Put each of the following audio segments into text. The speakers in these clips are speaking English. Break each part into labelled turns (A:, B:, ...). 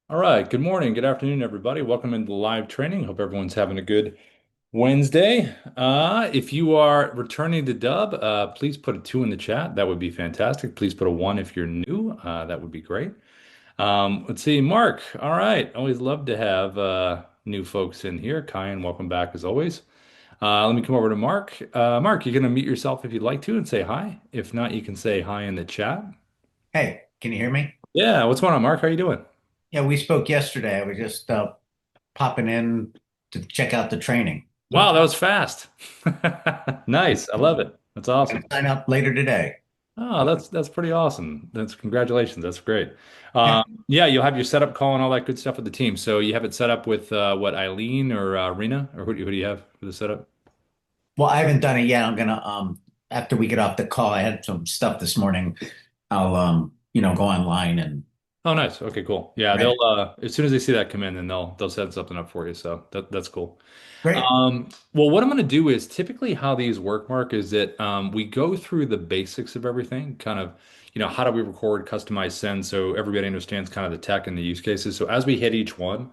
A: All right. Good morning. Good afternoon, everybody. Welcome into the live training. Hope everyone's having a good Wednesday. If you are returning to Dubb, please put a two in the chat. That would be fantastic. Please put a one if you're new. That would be great. Let's see, Mark. All right. Always love to have new folks in here. Kyan, welcome back as always. Let me come over to Mark. Mark, you're going to mute yourself if you'd like to and say hi. If not, you can say hi in the chat.
B: Hey, can you hear me?
A: Yeah. What's going on, Mark? How you doing?
B: Yeah, we spoke yesterday. I was just popping in to check out the training.
A: Wow, that was fast. Nice. I love it. That's
B: Gonna
A: awesome.
B: sign up later today.
A: Oh, that's pretty awesome. That's congratulations. That's great.
B: Yeah.
A: Yeah, you'll have your setup call and all that good stuff with the team. So you have it set up with what, Eileen or Rena, or who do you have for the setup?
B: Well, I haven't done it yet. I'm gonna after we get off the call, I had some stuff this morning. I'll go online and
A: Oh, nice. Okay, cool. Yeah,
B: read
A: they'll
B: it.
A: as soon as they see that come in, then they'll set something up for you. So that's cool.
B: Great.
A: Well, what I'm going to do is typically how these work, Mark, is that we go through the basics of everything, kind of, how do we record, customize, send, so everybody understands kind of the tech and the use cases. So as we hit each one,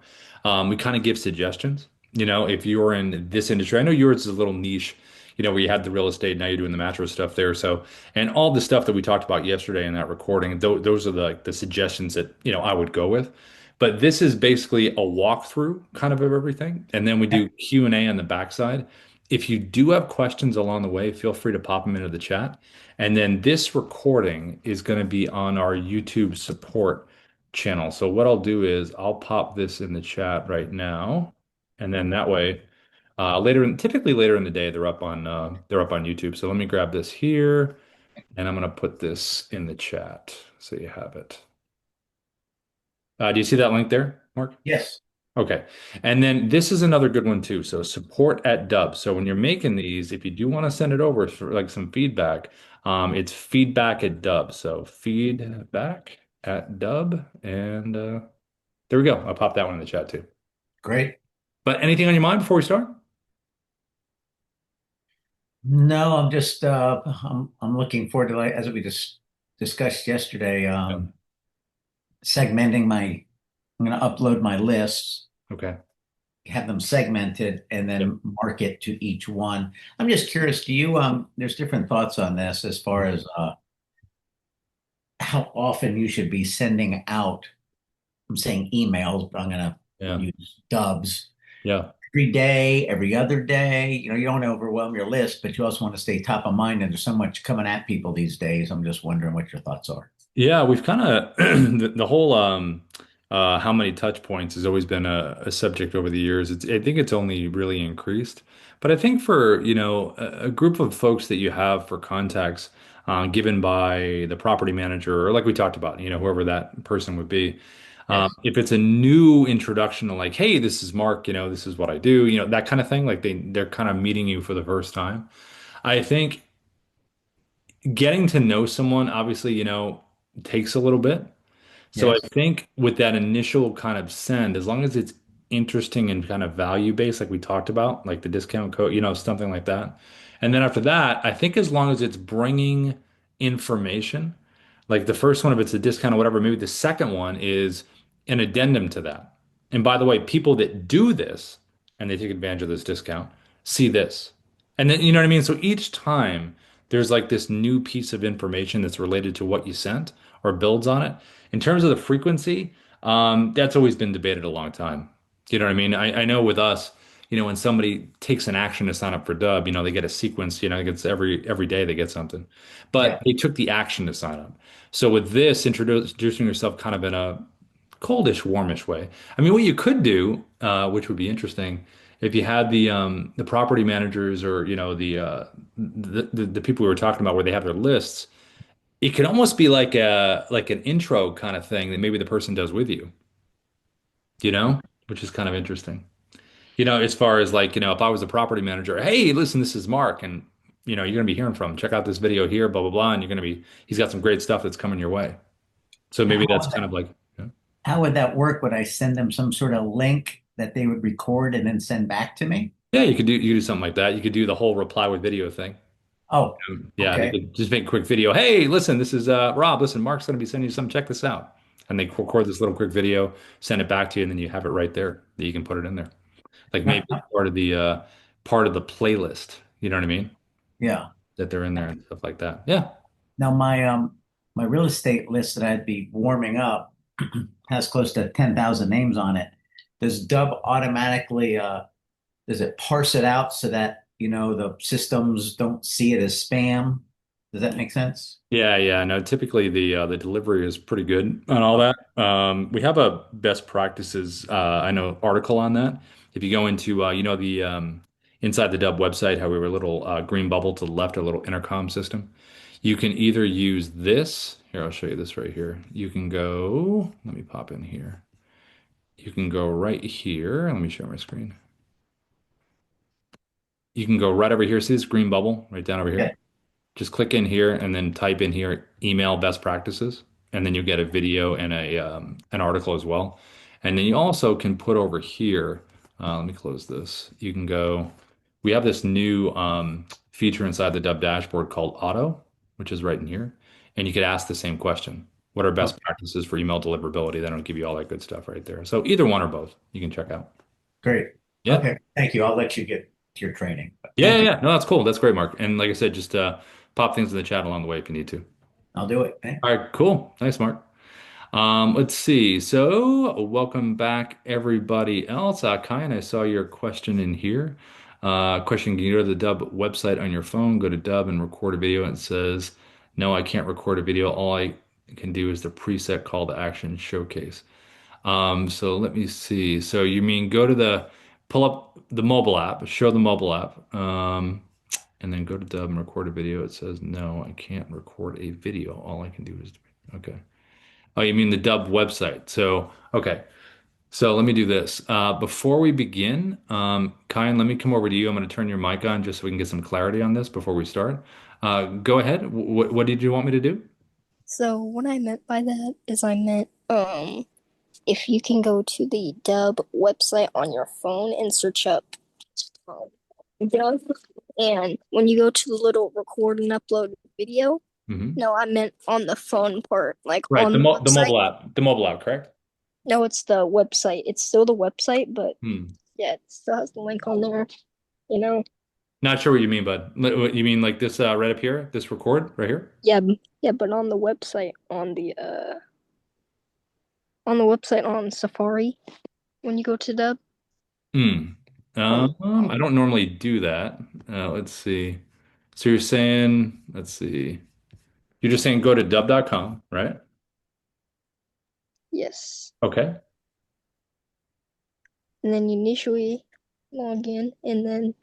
A: we kind of give suggestions. If you're in this industry, I know yours is a little niche, where you had the real estate, now you're doing the mattress stuff there. So, and all the stuff that we talked about yesterday in that recording, those are the suggestions that, I would go with. But this is basically a walkthrough kind of everything. And then we
B: Yeah.
A: do Q&A on the backside. If you do have questions along the way, feel free to pop them into the chat. And then this recording is going to be on our YouTube support channel. So what I'll do is I'll pop this in the chat right now. And then that way, typically later in the day, they're up on YouTube. So let me grab this here and I'm going to put this in the chat so you have it. Do you see that link there, Mark?
B: Yes.
A: Okay. And then this is another good one too. So support at Dubb. So when you're making these, if you do want to send it over for like some feedback, it's feedback at Dubb. So feedback at Dubb. And there we go. I'll pop that one in the chat too.
B: Great.
A: But anything on your mind before we start?
B: No, I'm just I'm looking forward to, like, as we just discussed yesterday,
A: Yeah.
B: segmenting my I'm gonna upload my lists,
A: Okay.
B: have them segmented, and
A: Yep.
B: then market to each one. I'm just curious, do you there's different thoughts on this as far as how often you should be sending out, I'm saying emails, but I'm gonna
A: Yeah.
B: use dubs
A: Yeah.
B: every day, every other day. You don't want to overwhelm your list, but you also want to stay top of mind, and there's so much coming at people these days. I'm just wondering what your thoughts are.
A: Yeah, we've kind of the whole how many touch points has always been a subject over the years. I think it's only really increased. But I think for, a group of folks that you have for contacts given by the property manager or like we talked about, whoever that person would be.
B: Yes.
A: If it's a new introduction to like, hey, this is Mark, this is what I do, that kind of thing, like they're kind of meeting you for the first time. I think getting to know someone obviously, takes a little bit. So I
B: Yes.
A: think with that initial kind of send, as long as it's interesting and kind of value based, like we talked about, like the discount code, something like that. And then after that, I think as long as it's bringing information, like the first one, if it's a discount or whatever, maybe the second one is an addendum to that. And by the way, people that do this and they take advantage of this discount see this. And then, you know what I mean? So each time there's like this new piece of information that's related to what you sent or builds on it. In terms of the frequency, that's always been debated a long time. You know what I mean? I know with us, when somebody takes an action to sign up for Dubb, they get a sequence, it gets every day they get something. But
B: Yeah.
A: they took the action to sign up. So with this, introducing yourself kind of in a coldish, warmish way. I mean, what you could do, which would be interesting, if you had the property managers or the people we were talking about where they have their lists, it could almost be like an intro kind of thing that maybe the person does with you, which is kind of interesting. As far as like, if I was a property manager, hey, listen, this is Mark, and you're gonna be hearing from him. Check out this video here, blah blah blah, and he's got some great stuff that's coming your way. So
B: How
A: maybe that's
B: would
A: kind
B: that,
A: of like, yeah,
B: how would that work? Would I send them some sort of link that they would record and then send back to me?
A: yeah, you could do something like that. You could do the whole reply with video thing.
B: Oh,
A: Yeah, they
B: okay.
A: could just make a quick video. Hey, listen, this is Rob. Listen, Mark's gonna be sending you something. Check this out. and they record this little quick video, send it back to you, and then you have it right there that you can put it in there. Like maybe it's part of the playlist. You know what I mean?
B: Yeah.
A: That they're in there and stuff like that. Yeah.
B: Now my real estate list that I'd be warming up has close to 10,000 names on it. Does Dubb automatically does it parse it out so that the systems don't see it as spam? Does that make sense?
A: Yeah, yeah. No, typically the delivery is pretty good on all that. We have a best practices I know article on that. If you go into the inside the Dub website, how we were a little green bubble to the left, a little intercom system. You can either use this. Here, I'll show you this right here. You can go, let me pop in here. You can go right here. Let me share my screen. You can go right over here. See this green bubble right down over here?
B: Yeah.
A: Just click in here and then type in here email best practices, and then you get a video and a an article as well. And then you also can put over here. Let me close this. You can go. We have this new feature inside the Dub dashboard called Auto, which is right in here, and you could ask the same question. What are best
B: Okay.
A: practices for email deliverability? That'll give you all that good stuff right there. So either one or both, you can check out.
B: Great.
A: Yeah.
B: Okay. Thank you. I'll let you get to your training. But
A: Yeah,
B: thank
A: yeah,
B: you.
A: yeah. No, that's cool. That's great, Mark. And like I said, just pop things in the chat along the way if you need to.
B: I'll do it. Thanks.
A: All right, cool. Nice, Mark. Let's see. So, welcome back, everybody else. Kyan, I saw your question in here. Question: Can you go to the Dub website on your phone? Go to Dub and record a video. And it says, "No, I can't record a video. All I can do is the preset call to action showcase." So let me see. So you mean go to the pull up the mobile app, show the mobile app, and then go to Dub and record a video. It says, "No, I can't record a video. All I can do is okay." Oh, you mean the Dub website. So, okay. So let me do this. Before we begin, Kyan, let me come over to you. I'm going to turn your mic on just so we can get some clarity on this before we start. Go ahead. What did you want me to do?
C: So what I meant by that is I meant if you can go to the Dub website on your phone and search up um, Dub, and when you go to the little record and upload video,
A: Hmm.
C: no, I meant on the phone part, like
A: Right,
C: on the
A: the
C: website.
A: mobile app, correct?
C: No, it's the website. It's still the website, but
A: Hmm.
C: yeah, it still has the link on there, you know.
A: Not sure what you mean, bud. What you mean like this right up here, this record right here?
C: Yeah, yeah, but on the website on the website on Safari when you go to Dub
A: Hmm.
C: on
A: I don't normally do that. Let's see. So you're saying, let's see. You're just saying go to dub.com, right?
C: yes.
A: Okay.
C: And then you initially log in, and then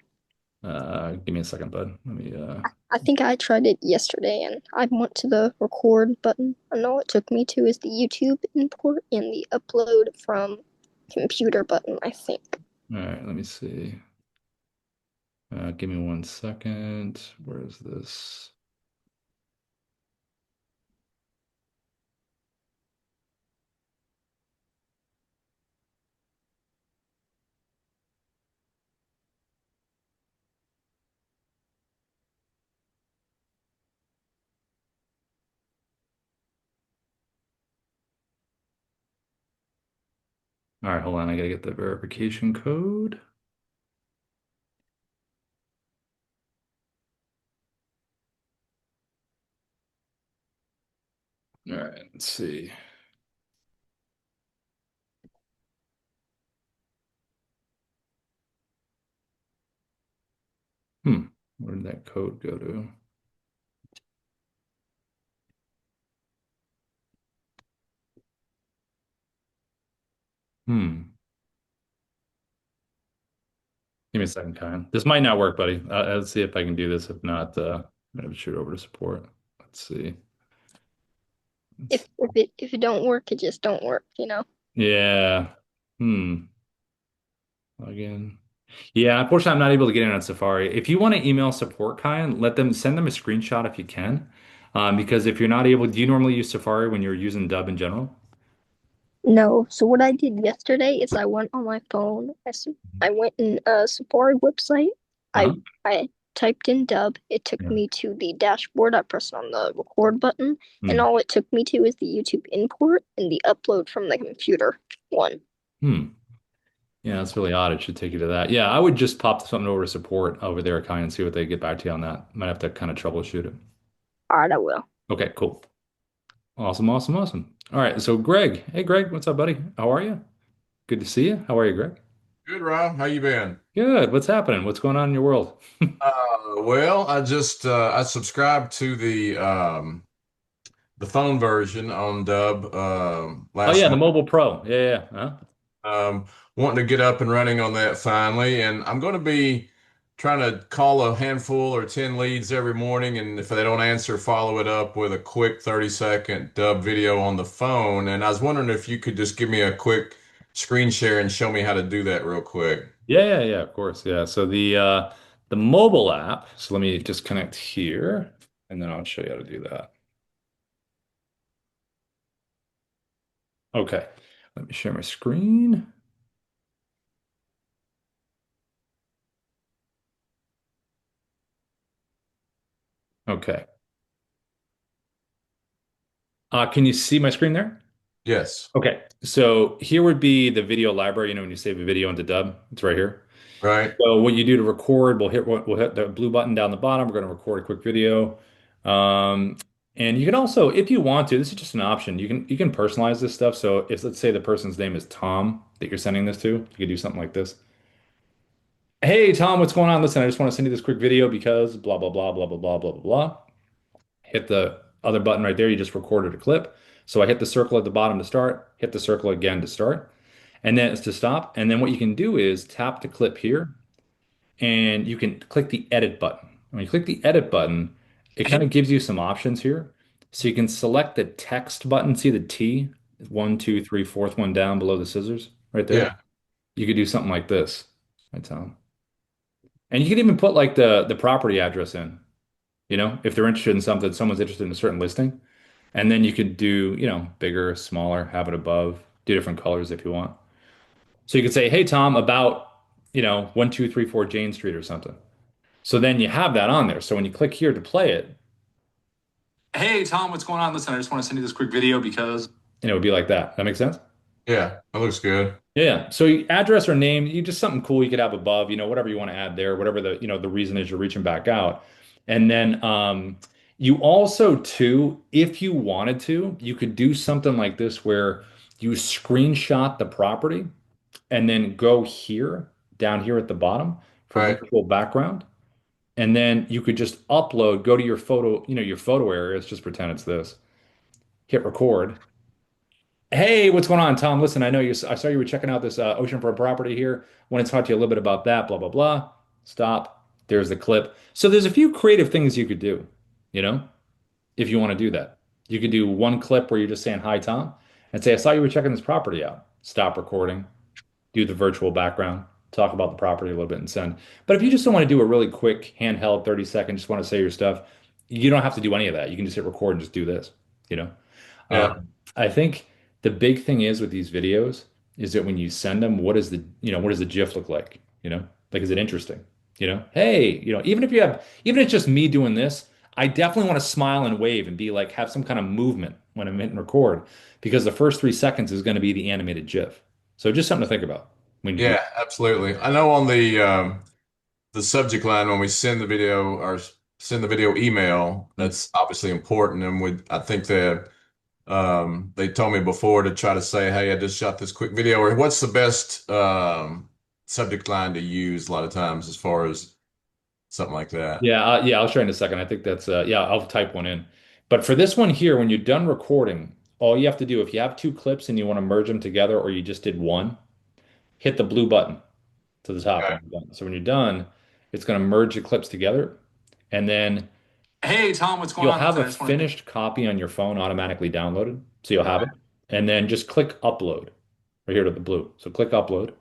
A: Give me a second, bud. Let me
C: I think I tried it yesterday, and I went to the record button, and all it took me to is the YouTube import and the upload from computer button, I think.
A: all right, let me see. Give me 1 second. Where is this? All right, hold on. I gotta get the verification code. All right, let's see. Hmm. Where did that code go to? Hmm. Give me a second, Kyle. This might not work, buddy. Let's see if I can do this. If not, I'm gonna shoot over to support. Let's see. Let's,
C: If it don't work, it just don't work, you know.
A: yeah. Hmm. Login. Yeah, unfortunately, I'm not able to get in on Safari. If you want to email support, Kyan, let them send them a screenshot if you can. Because if you're not able, do you normally use Safari when you're using Dub in general?
C: No, so what I did yesterday is I went on my phone. I went in a Safari website. I
A: Uh-huh.
C: I typed in Dubb. It took
A: Yeah.
C: me to the dashboard. I pressed on the record button, and
A: Hmm.
C: all it took me to is the YouTube import and the upload from the computer one.
A: Hmm. Yeah, that's really odd. It should take you to that. Yeah, I would just pop something over to support over there, kind and see what they get back to you on that. Might have to kind of troubleshoot it.
C: All right, I will.
A: Okay, cool. Awesome, awesome, awesome. All right, so Greg. Hey, Greg, what's up, buddy? How are you? Good to see you. How are you, Greg?
D: Good, Rob. How you been?
A: Good. What's happening? What's going on in your world?
D: Well, I just I subscribed to the phone version on Dubb
A: Oh
D: last
A: yeah, the
D: month.
A: Mobile Pro. Yeah, yeah. Huh?
D: Wanting to get up and running on that finally, and I'm going to be trying to call a handful or 10 leads every morning, and if they don't answer, follow it up with a quick 30-second Dubb video on the phone. And I was wondering if you could just give me a quick screen share and show me how to do that real quick.
A: Yeah, yeah, yeah, of course. Yeah. So the mobile app. So let me just connect here and then I'll show you how to do that. Okay. Let me share my screen. Okay. Can you see my screen there?
D: Yes.
A: Okay. So here would be the video library. When you save a video into Dubb, it's right here.
D: Right.
A: So what you do to record, we'll hit the blue button down the bottom. We're going to record a quick video. Um, and you can also, if you want to, this is just an option. You can personalize this stuff. So if let's say the person's name is Tom that you're sending this to, you could do something like this. Hey Tom, what's going on? Listen, I just want to send you this quick video because blah blah blah blah blah blah blah blah blah. Hit the other button right there. You just recorded a clip. So I hit the circle at the bottom to start, hit the circle again to start, and then it's to stop. And then what you can do is tap the clip here and you can click the edit button. When you click the edit button, it kind of gives you some options here. So you can select the text button. See the T, one, two, three, fourth one down below the scissors right there.
D: Yeah.
A: You could do something like this. Right, Tom. And you could even put like the property address in, if they're interested in something, someone's interested in a certain listing. And then you could do, bigger, smaller, have it above, do different colors if you want. So you could say, hey, Tom, about, 1234 Jane Street or something. So then you have that on there. So when you click here to play it, hey, Tom, what's going on? Listen, I just want to send you this quick video because, it would be like that. That makes sense?
D: Yeah. That looks good.
A: Yeah. Yeah. So address or name, you just something cool you could have above, whatever you want to add there, whatever the reason is you're reaching back out. And then you also too, if you wanted to, you could do something like this where you screenshot the property and then go here, down here at the bottom for
D: Right.
A: virtual background. And then you could just upload, go to your photo, your photo area. Let's just pretend it's this. Hit record. Hey, what's going on, Tom? Listen, I saw you were checking out this oceanfront property here. Want to talk to you a little bit about that, blah, blah, blah. Stop. There's the clip. So there's a few creative things you could do, you know, if you want to do that. You could do one clip where you're just saying, hi, Tom, and say, I saw you were checking this property out. Stop recording, do the virtual background, talk about the property a little bit and send. But if you just don't want to do a really quick handheld 30 second, just want to say your stuff, you don't have to do any of that. You can just hit record and just do this, you know?
D: Yeah.
A: I think the big thing is with these videos is that when you send them, what does the GIF look like? Like, is it interesting? Hey, even if it's just me doing this, I definitely want to smile and wave and be like, have some kind of movement when I'm hitting record because the first 3 seconds is going to be the animated GIF. So just something to think about when you do.
D: Yeah, absolutely. I know on the subject line when we send the video or send the video email,
A: Mm.
D: that's obviously important. And I think that they told me before to try to say, "Hey, I just shot this quick video," or what's the best subject line to use a lot of times as far as something like that.
A: Yeah, yeah, I'll show you in a second. I think that's yeah, I'll type one in. But for this one here, when you're done recording, all you have to do, if you have two clips and you want to merge them together, or you just did one, hit the blue button to the top
D: Okay.
A: when you're done. So when you're done, it's going to merge the clips together, and then hey Tom, what's going you'll on? Have a finished copy on your phone automatically downloaded, so you'll have
D: Right.
A: it, and then just click upload right here to the blue. So click upload,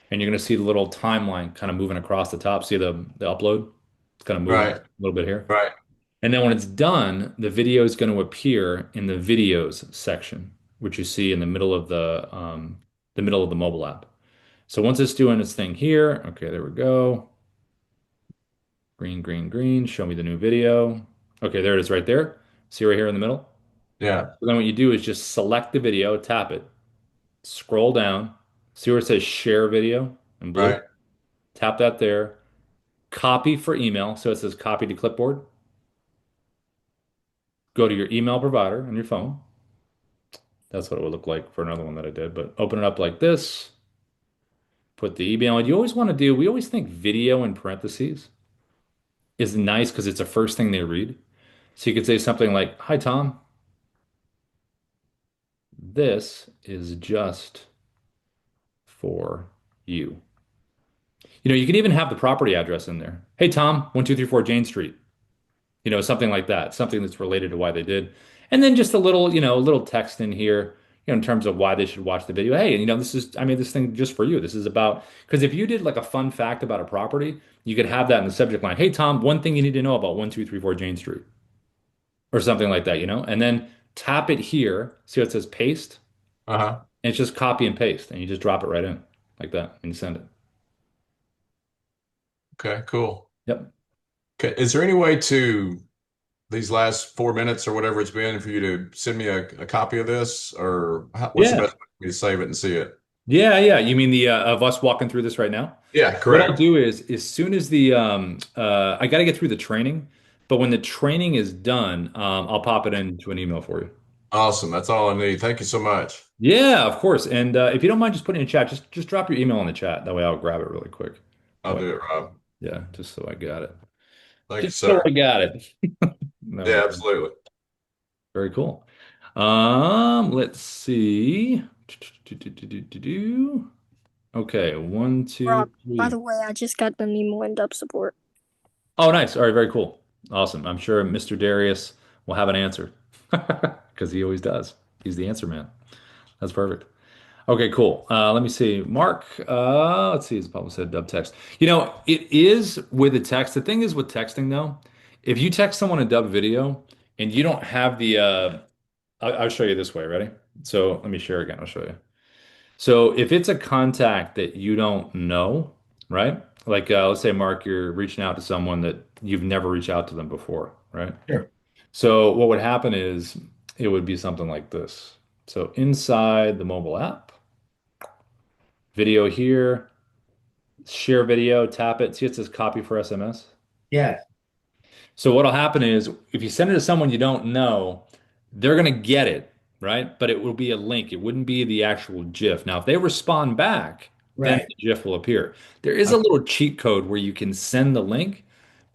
A: and you're going to see the little timeline kind of moving across the top. See the upload? It's kind of moving a
D: Right.
A: little bit here.
D: Right.
A: And then when it's done, the video is going to appear in the videos section, which you see in the middle of the mobile app. So once it's doing its thing here, okay, there we go. Green, green, green. Show me the new video. Okay, there it is right there. See right here in the middle?
D: Yeah.
A: So then what you do is just select the video, tap it, scroll down, see where it says share video in blue?
D: Right.
A: Tap that there. Copy for email. So it says copy to clipboard. Go to your email provider on your phone. That's what it would look like for another one that I did. But open it up like this. Put the email. And you always want to do, we always think video in parentheses is nice because it's the first thing they read. So you could say something like, Hi, Tom. This is just for you. You can even have the property address in there. Hey, Tom, 1234 Jane Street. Something like that, something that's related to why they did. And then just a little text in here, in terms of why they should watch the video. Hey, I made this thing just for you. This is about, because if you did like a fun fact about a property, you could have that in the subject line. Hey, Tom, one thing you need to know about 1234 Jane Street or something like that, and then tap it here. See what it says paste?
D: Uh-huh.
A: And it's just copy and paste and you just drop it right in like that and you send it.
D: Okay, cool.
A: Yep.
D: Okay. Is there any way to these last 4 minutes or whatever it's been for you to send me a copy of this, or what's the
A: Yeah.
D: best way for me to save it and see it?
A: Yeah, yeah. You mean the of us walking through this right now?
D: Yeah,
A: What I'll
D: correct.
A: do is, as soon as the I got to get through the training, but when the training is done, I'll pop it into an email for you.
D: Awesome. That's all I need. Thank you so much.
A: Yeah, of course. And if you don't mind, just putting it in chat, just drop your email in the chat. That way, I'll grab it really quick. That
D: I'll
A: way,
D: do it, Rob.
A: yeah, just so I got it.
D: Thank you,
A: Just so
D: sir.
A: I got it. That was
D: Yeah, absolutely.
A: very cool. Let's see. Okay, one, two,
C: Rob, by
A: three.
C: the way, I just got the Mimo and Dub support.
A: Oh, nice. All right, very cool. Awesome. I'm sure Mr. Darius will have an answer because he always does. He's the answer man. That's perfect. Okay, cool. Let me see. Mark, let's see. His public said dub text. It is with a text. The thing is with texting though, if you text someone a dub video and you don't have I'll show you this way. Ready? So let me share again. I'll show you. So if it's a contact that you don't know, right? Like let's say Mark, you're reaching out to someone that you've never reached out to them before, right?
B: Sure.
A: So what would happen is it would be something like this. So inside the mobile app, video here, share video, tap it. See it says copy for SMS.
B: Yeah.
A: So what'll happen is if you send it to someone you don't know, they're gonna get it, right? But it will be a link. It wouldn't be the actual GIF. Now, if they respond back, then
B: Right.
A: the GIF will appear. There is a
B: Okay.
A: little cheat code where you can send the link,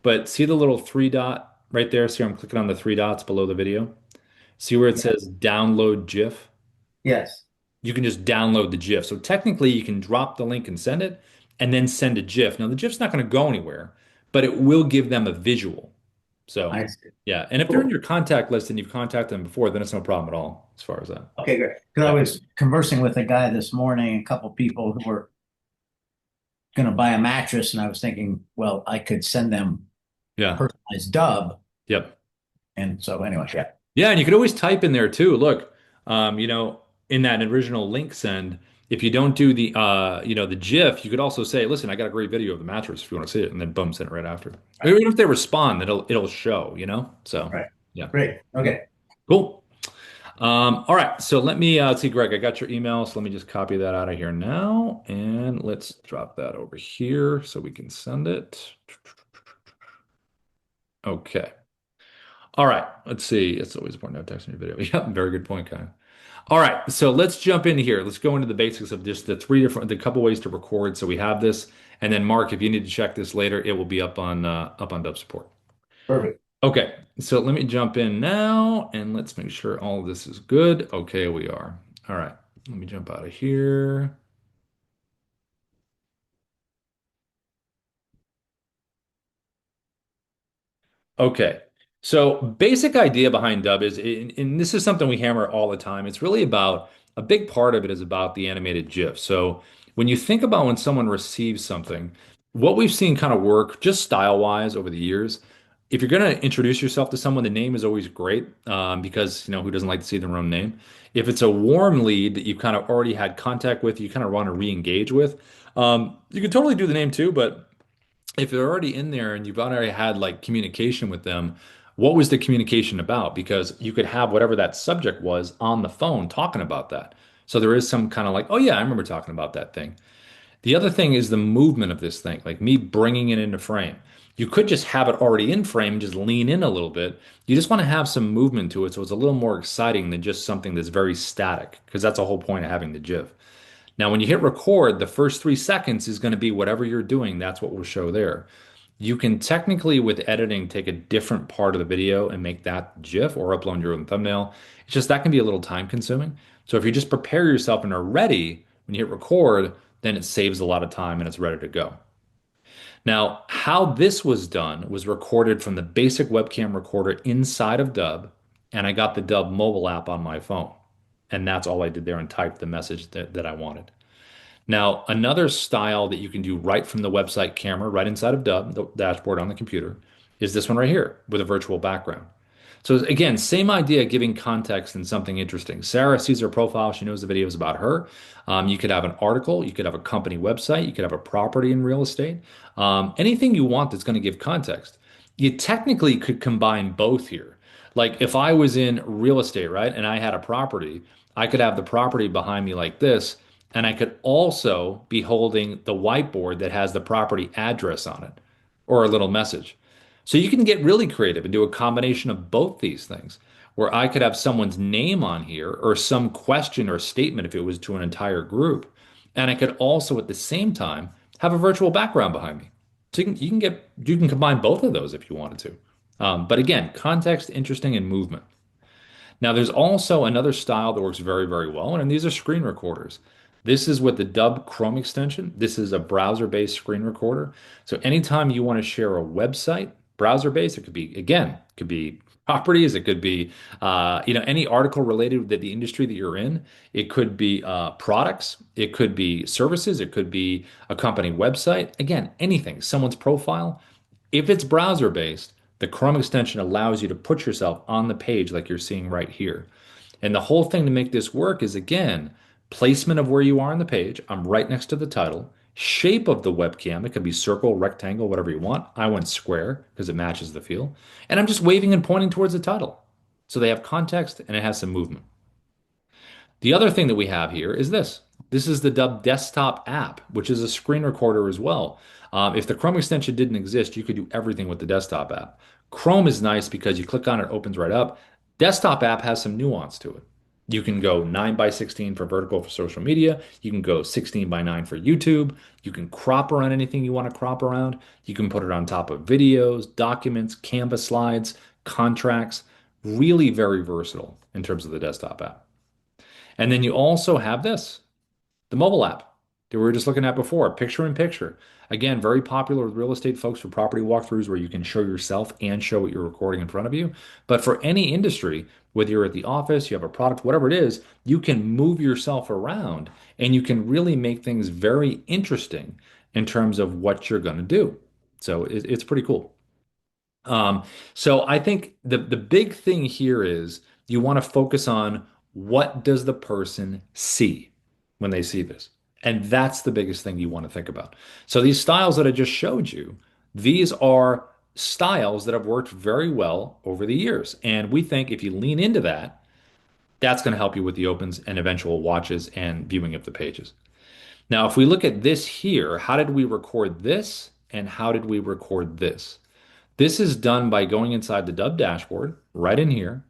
A: but see the little three dot right there? See, I'm clicking on the three dots below the video. See where it
B: Yeah.
A: says download GIF?
B: Yes.
A: You can just download the GIF. So technically, you can drop the link and send it, and then send a GIF. Now, the GIF's not going to go anywhere, but it will give them a visual. So,
B: I see.
A: yeah. And if they're in
B: Cool.
A: your contact list and you've contacted them before, then it's no problem at all as far as that.
B: Okay, great. Because I
A: Yeah.
B: was conversing with a guy this morning, a couple people who were going to buy a mattress, and I was thinking, well, I could send them a
A: Yeah.
B: personalized dub.
A: Yep.
B: And so, anyway, yeah.
A: Yeah. And you could always type in there too. Look, in that original link send, if you don't do the GIF, you could also say, listen, I got a great video of the mattress if you want to see it, and then boom, send it right after.
B: Right.
A: Even if they respond, it'll show. So
B: Right.
A: yeah.
B: Great. Okay.
A: Cool. All right, so let me see, Greg, I got your email, so let me just copy that out of here now, and let's drop that over here so we can send it. Okay. All right, let's see. It's always important to have text in your video. Yep, very good point, Kyle. All right, so let's jump in here. Let's go into the basics of just the couple ways to record. So we have this, and then Mark, if you need to check this later, it will be up on Dub support.
B: Perfect.
A: Okay, so let me jump in now and let's make sure all of this is good. Okay, we are. All right, let me jump out of here. Okay. So basic idea behind Dub is, and this is something we hammer all the time. It's really about a big part of it is about the animated GIF. So when you think about when someone receives something, what we've seen kind of work just style wise over the years, if you're going to introduce yourself to someone, the name is always great because, who doesn't like to see their own name? If it's a warm lead that you've kind of already had contact with, you kind of want to re-engage with, you can totally do the name too, but if they're already in there and you've already had like communication with them, what was the communication about? Because you could have whatever that subject was on the phone talking about that. So there is some kind of like, oh yeah, I remember talking about that thing. The other thing is the movement of this thing, like me bringing it into frame. You could just have it already in frame, just lean in a little bit. You just want to have some movement to it so it's a little more exciting than just something that's very static, because that's the whole point of having the GIF. Now, when you hit record, the first 3 seconds is going to be whatever you're doing. That's what will show there. You can technically, with editing, take a different part of the video and make that GIF or upload your own thumbnail. It's just that can be a little time consuming. So if you just prepare yourself and are ready when you hit record, then it saves a lot of time and it's ready to go. Now, how this was done was recorded from the basic webcam recorder inside of Dubb, and I got the Dubb mobile app on my phone. And that's all I did there and typed the message that I wanted. Now, another style that you can do right from the website camera, right inside of Dubb, the dashboard on the computer, is this one right here with a virtual background. So again, same idea, giving context and something interesting. Sarah sees her profile. She knows the video is about her. You could have an article. You could have a company website. You could have a property in real estate. Anything you want that's going to give context. You technically could combine both here. Like if I was in real estate, right, and I had a property, I could have the property behind me like this, and I could also be holding the whiteboard that has the property address on it or a little message. So you can get really creative and do a combination of both these things, where I could have someone's name on here or some question or statement if it was to an entire group. And I could also at the same time have a virtual background behind me. So you can combine both of those if you wanted to. But again, context, interesting, and movement. Now, there's also another style that works very, very well, and these are screen recorders. This is with the Dubb Chrome extension. This is a browser-based screen recorder. So anytime you want to share a website, browser-based, it could be, again, it could be properties, it could be, any article related to the industry that you're in. It could be products, it could be services, it could be a company website. Again, anything, someone's profile. If it's browser-based, the Chrome extension allows you to put yourself on the page like you're seeing right here. And the whole thing to make this work is, again, placement of where you are on the page. I'm right next to the title. Shape of the webcam. It could be circle, rectangle, whatever you want. I went square because it matches the feel. And I'm just waving and pointing towards the title. So they have context and it has some movement. The other thing that we have here is this. This is the Dubb desktop app, which is a screen recorder as well. If the Chrome extension didn't exist, you could do everything with the desktop app. Chrome is nice because you click on it, it opens right up. Desktop app has some nuance to it. You can go 9 by 16 for vertical for social media. You can go 16 by 9 for YouTube. You can crop around anything you want to crop around. You can put it on top of videos, documents, Canvas slides, contracts. Really very versatile in terms of the desktop app. And then you also have this, the mobile app that we were just looking at before, picture in picture. Again, very popular with real estate folks for property walkthroughs where you can show yourself and show what you're recording in front of you. But for any industry, whether you're at the office, you have a product, whatever it is, you can move yourself around and you can really make things very interesting in terms of what you're going to do. So it's pretty cool. Um, so I think the big thing here is you want to focus on what does the person see when they see this. And that's the biggest thing you want to think about. So these styles that I just showed you, these are styles that have worked very well over the years. And we think if you lean into that, that's going to help you with the opens and eventual watches and viewing of the pages. Now, if we look at this here, how did we record this and how did we record this? This is done by going inside the Dubb dashboard, right in here.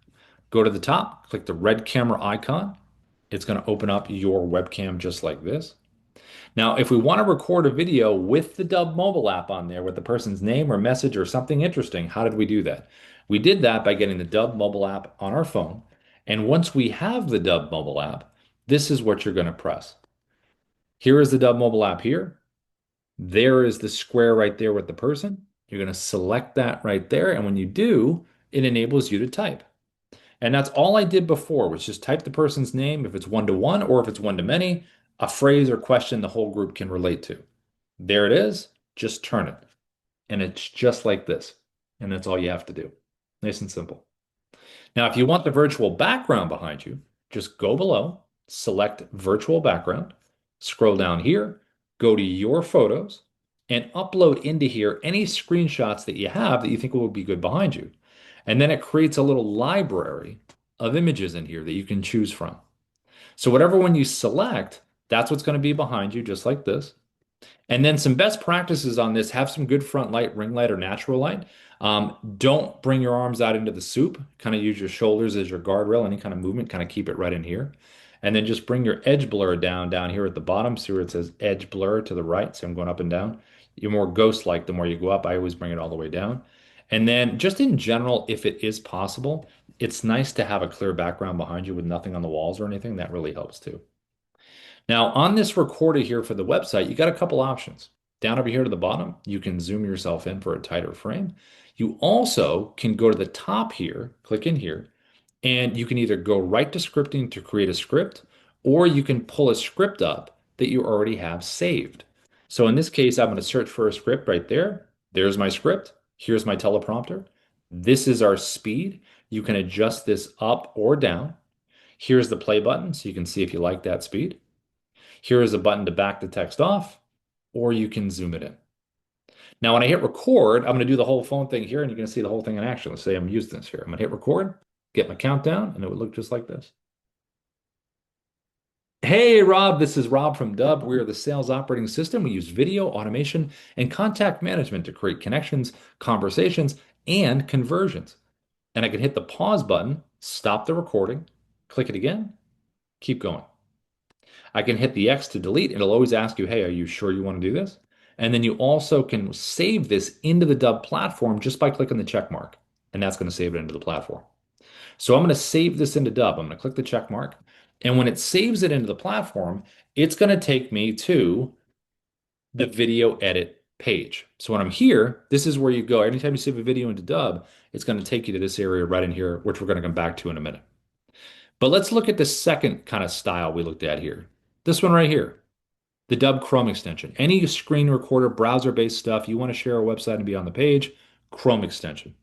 A: Go to the top, click the red camera icon. It's going to open up your webcam just like this. Now, if we want to record a video with the Dubb mobile app on there with the person's name or message or something interesting, how did we do that? We did that by getting the Dubb mobile app on our phone. And once we have the Dubb mobile app, this is what you're going to press. Here is the Dubb mobile app here. There is the square right there with the person. You're going to select that right there. And when you do, it enables you to type. And that's all I did before, was just type the person's name, if it's one-to-one or if it's one-to-many, a phrase or question the whole group can relate to. There it is. Just turn it. And it's just like this. And that's all you have to do. Nice and simple. Now, if you want the virtual background behind you, just go below, select virtual background, scroll down here, go to your photos, and upload into here any screenshots that you have that you think will be good behind you. And then it creates a little library of images in here that you can choose from. So whatever one you select, that's what's going to be behind you, just like this. And then some best practices on this, have some good front light, ring light or natural light. Don't bring your arms out into the soup. Kind of use your shoulders as your guardrail. Any kind of movement, kind of keep it right in here. And then just bring your edge blur down here at the bottom. See where it says edge blur to the right. So I'm going up and down. You're more ghost-like the more you go up. I always bring it all the way down. And then just in general, if it is possible, it's nice to have a clear background behind you with nothing on the walls or anything. That really helps too. Now, on this recorder here for the website, you got a couple options. Down over here to the bottom, you can zoom yourself in for a tighter frame. You also can go to the top here, click in here, and you can either go right to scripting to create a script, or you can pull a script up that you already have saved. So in this case, I'm going to search for a script right there. There's my script. Here's my teleprompter. This is our speed. You can adjust this up or down. Here's the play button, so you can see if you like that speed. Here is a button to back the text off, or you can zoom it in. Now, when I hit record, I'm going to do the whole phone thing here, and you're going to see the whole thing in action. Let's say I'm using this here. I'm going to hit record, get my countdown, and it would look just like this. Hey, Rob, this is Rob from Dubb. We are the sales operating system. We use video, automation, and contact management to create connections, conversations, and conversions. And I can hit the pause button, stop the recording, click it again, keep going. I can hit the X to delete. It'll always ask you, hey, are you sure you want to do this? And then you also can save this into the Dubb platform just by clicking the check mark. And that's going to save it into the platform. So I'm going to save this into Dubb. I'm going to click the check mark. And when it saves it into the platform, it's going to take me to the video edit page. So when I'm here, this is where you go. Anytime you save a video into Dubb, it's going to take you to this area right in here, which we're going to come back to in a minute. But let's look at the second kind of style we looked at here. This one right here, the Dubb Chrome extension. Any screen recorder, browser-based stuff, you want to share a website and be on the page, Chrome extension.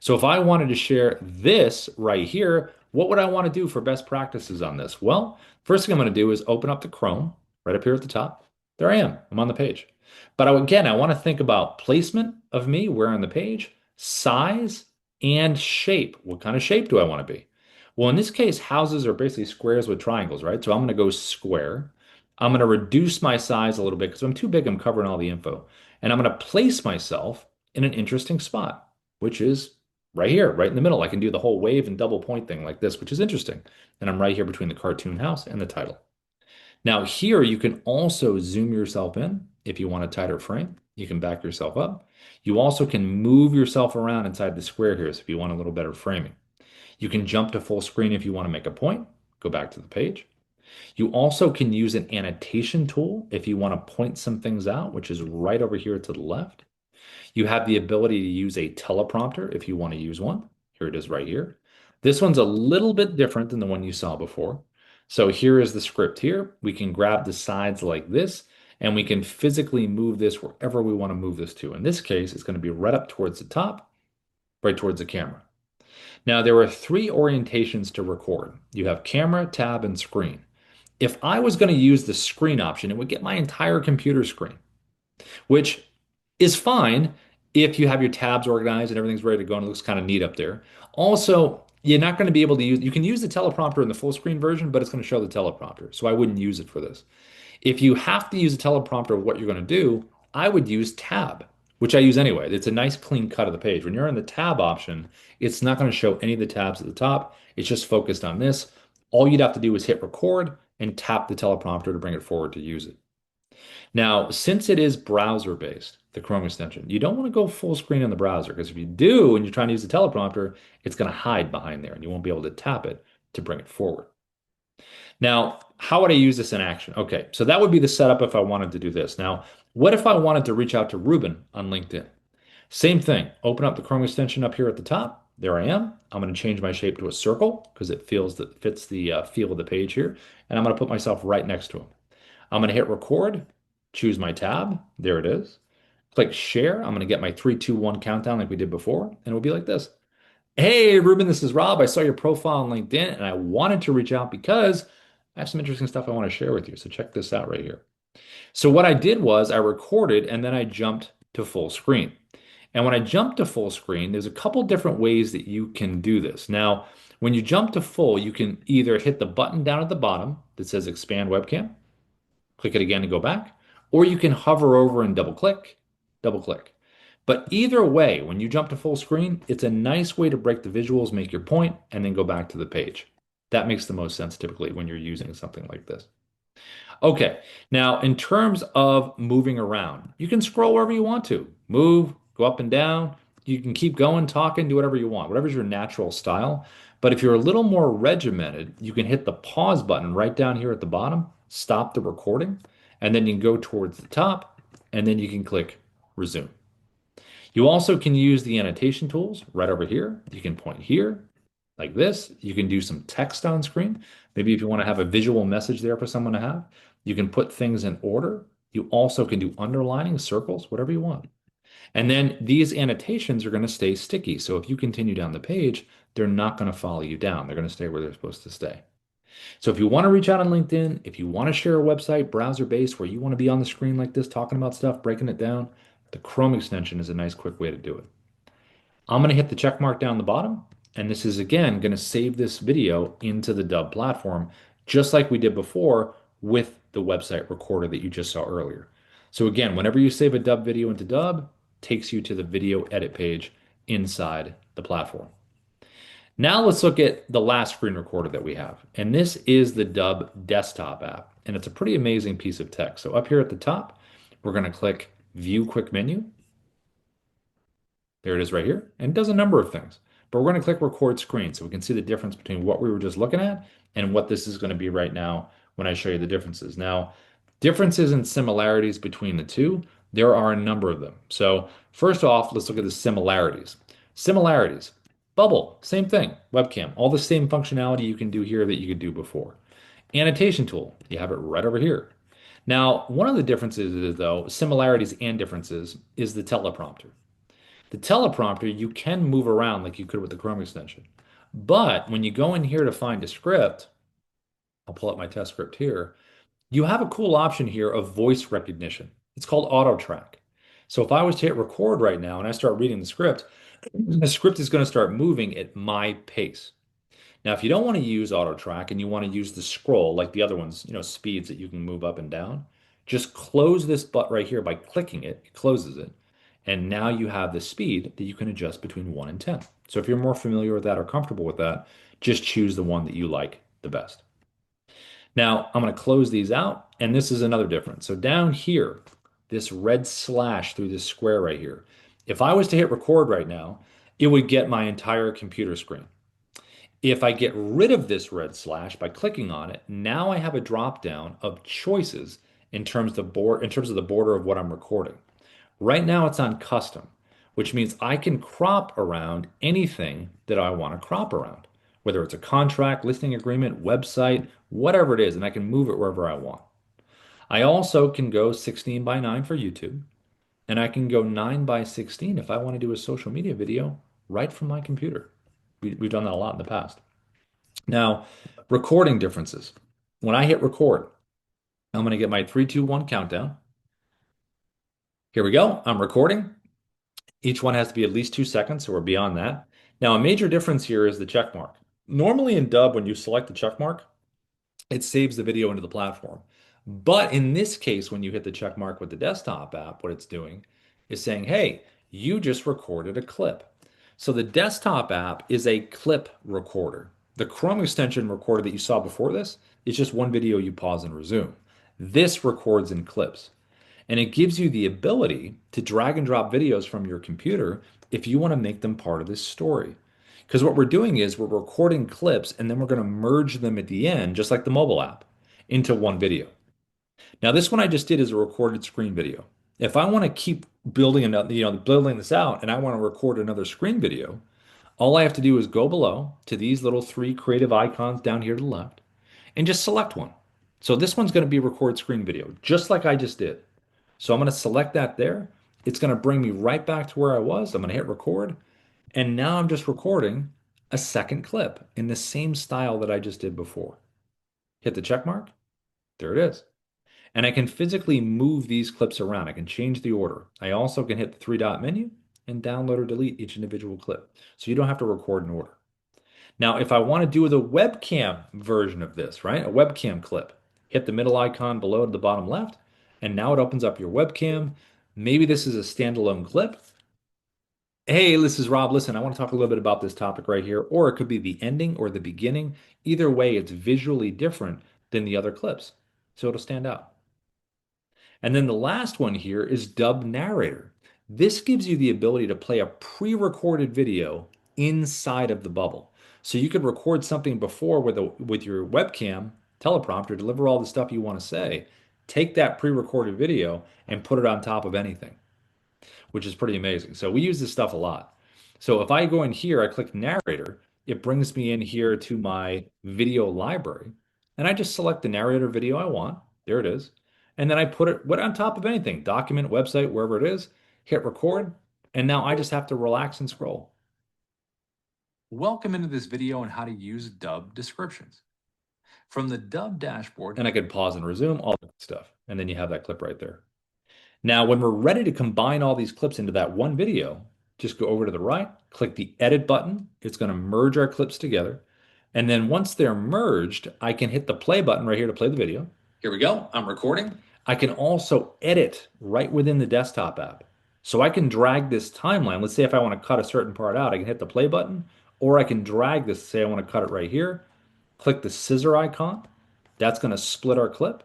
A: So if I wanted to share this right here, what would I want to do for best practices on this? Well, first thing I'm going to do is open up the Chrome right up here at the top. There I am. I'm on the page. But again, I want to think about placement of me, where on the page, size, and shape. What kind of shape do I want to be? Well, in this case, houses are basically squares with triangles, right? So I'm going to go square. I'm going to reduce my size a little bit because I'm too big. I'm covering all the info. And I'm going to place myself in an interesting spot, which is right here, right in the middle. I can do the whole wave and double point thing like this, which is interesting. And I'm right here between the cartoon house and the title. Now here you can also zoom yourself in if you want a tighter frame. You can back yourself up. You also can move yourself around inside the square here, so if you want a little better framing. You can jump to full screen if you want to make a point. Go back to the page. You also can use an annotation tool if you want to point some things out, which is right over here to the left. You have the ability to use a teleprompter if you want to use one. Here it is right here. This one's a little bit different than the one you saw before. So here is the script here. We can grab the sides like this, and we can physically move this wherever we want to move this to. In this case, it's going to be right up towards the top, right towards the camera. Now, there are three orientations to record. You have camera, tab, and screen. If I was going to use the screen option, it would get my entire computer screen, which is fine if you have your tabs organized and everything's ready to go and it looks kind of neat up there. Also, you're not going to be able to use, you can use the teleprompter in the full screen version, but it's going to show the teleprompter. So I wouldn't use it for this. If you have to use a teleprompter of what you're going to do, I would use tab, which I use anyway. It's a nice clean cut of the page. When you're in the tab option, it's not going to show any of the tabs at the top. It's just focused on this. All you'd have to do is hit record and tap the teleprompter to bring it forward to use it. Now, since it is browser based, the Chrome extension, you don't want to go full screen in the browser because if you do and you're trying to use the teleprompter, it's going to hide behind there and you won't be able to tap it to bring it forward. Now, how would I use this in action? Okay, so that would be the setup if I wanted to do this. Now, what if I wanted to reach out to Ruben on LinkedIn? Same thing. Open up the Chrome extension up here at the top. There I am. I'm going to change my shape to a circle because it fits the feel of the page here. And I'm going to put myself right next to him. I'm going to hit record, choose my tab. There it is. Click share. I'm going to get my 3, 2, 1 countdown like we did before. And it will be like this. Hey, Ruben, this is Rob. I saw your profile on LinkedIn and I wanted to reach out because I have some interesting stuff I want to share with you. So check this out right here. So what I did was I recorded and then I jumped to full screen. And when I jump to full screen, there's a couple different ways that you can do this. Now, when you jump to full, you can either hit the button down at the bottom that says expand webcam, click it again to go back, or you can hover over and double click, double click. But either way, when you jump to full screen, it's a nice way to break the visuals, make your point, and then go back to the page. That makes the most sense typically when you're using something like this. Okay, now in terms of moving around, you can scroll wherever you want to. Move, go up and down. You can keep going, talking, do whatever you want, whatever's your natural style. But if you're a little more regimented, you can hit the pause button right down here at the bottom, stop the recording, and then you can go towards the top, and then you can click resume. You also can use the annotation tools right over here. You can point here like this. You can do some text on screen. Maybe if you want to have a visual message there for someone to have, you can put things in order. You also can do underlining, circles, whatever you want. And then these annotations are going to stay sticky. So if you continue down the page, they're not going to follow you down. They're going to stay where they're supposed to stay. So if you want to reach out on LinkedIn, if you want to share a website browser-based where you want to be on the screen like this, talking about stuff, breaking it down, the Chrome extension is a nice quick way to do it. I'm going to hit the check mark down the bottom, and this is again going to save this video into the Dubb platform, just like we did before with the website recorder that you just saw earlier. So again, whenever you save a Dubb video into Dubb, takes you to the video edit page inside the platform. Now let's look at the last screen recorder that we have, and this is the Dubb desktop app, and it's a pretty amazing piece of tech. So up here at the top, we're going to click View Quick Menu. There it is right here, and it does a number of things. But we're going to click Record Screen so we can see the difference between what we were just looking at and what this is going to be right now when I show you the differences. Now, differences and similarities between the two, there are a number of them. So first off, let's look at the similarities. Similarities. Bubble, same thing. Webcam, all the same functionality you can do here that you could do before. Annotation tool, you have it right over here. Now, one of the differences is, though, similarities and differences, is the teleprompter. The teleprompter, you can move around like you could with the Chrome extension. But when you go in here to find a script, I'll pull up my test script here, you have a cool option here of voice recognition. It's called auto track. So if I was to hit record right now and I start reading the script is going to start moving at my pace. Now, if you don't want to use auto track and you want to use the scroll like the other ones, speeds that you can move up and down, just close this button right here by clicking it. It closes it. And now you have the speed that you can adjust between 1 and 10. So if you're more familiar with that or comfortable with that, just choose the one that you like the best. Now, I'm going to close these out, and this is another difference. So down here, this red slash through this square right here, if I was to hit record right now, it would get my entire computer screen. If I get rid of this red slash by clicking on it, now I have a drop down of choices in terms of the border of what I'm recording. Right now it's on custom, which means I can crop around anything that I want to crop around, whether it's a contract, listing agreement, website, whatever it is, and I can move it wherever I want. I also can go 16 by 9 for YouTube, and I can go 9 by 16 if I want to do a social media video right from my computer. We've done that a lot in the past. Now, recording differences. When I hit record, I'm going to get my 3, 2, 1 countdown. Here we go. I'm recording. Each one has to be at least 2 seconds, so we're beyond that. Now, a major difference here is the check mark. Normally in Dubb, when you select the check mark, it saves the video into the platform. But in this case, when you hit the check mark with the desktop app, what it's doing is saying, hey, you just recorded a clip. So the desktop app is a clip recorder. The Chrome extension recorder that you saw before this is just one video you pause and resume. This records in clips. And it gives you the ability to drag and drop videos from your computer if you want to make them part of this story. Because what we're doing is we're recording clips and then we're going to merge them at the end, just like the mobile app, into one video. Now, this one I just did is a recorded screen video. If I want to keep building building this out and I want to record another screen video, all I have to do is go below to these little 3 creative icons down here to the left and just select one. So this one's going to be record screen video, just like I just did. So I'm going to select that there. It's going to bring me right back to where I was. I'm going to hit record. And now I'm just recording a second clip in the same style that I just did before. Hit the check mark. There it is. And I can physically move these clips around. I can change the order. I also can hit the three-dot menu and download or delete each individual clip. So you don't have to record in order. Now, if I want to do the webcam version of this, right? A webcam clip, hit the middle icon below to the bottom left, and now it opens up your webcam. Maybe this is a standalone clip. Hey, this is Rob. Listen, I want to talk a little bit about this topic right here, or it could be the ending or the beginning. Either way, it's visually different than the other clips, so it'll stand out. And then the last one here is Dubb Narrator. This gives you the ability to play a pre-recorded video inside of the bubble. So you could record something before with your webcam, teleprompter, deliver all the stuff you want to say, take that pre-recorded video and put it on top of anything, which is pretty amazing. So we use this stuff a lot. So if I go in here, I click narrator, it brings me in here to my video library, and I just select the narrator video I want. There it is. And then I put it what on top of anything, document, website, wherever it is, hit record, and now I just have to relax and scroll. Welcome into this video on how to use Dubb descriptions. From the Dubb dashboard, and I could pause and resume all that stuff. And then you have that clip right there. Now, when we're ready to combine all these clips into that one video, just go over to the right, click the edit button. It's going to merge our clips together. And then once they're merged, I can hit the play button right here to play the video. Here we go. I'm recording. I can also edit right within the desktop app. So I can drag this timeline. Let's say if I want to cut a certain part out, I can hit the play button, or I can drag this, say I want to cut it right here, click the scissor icon. That's going to split our clip.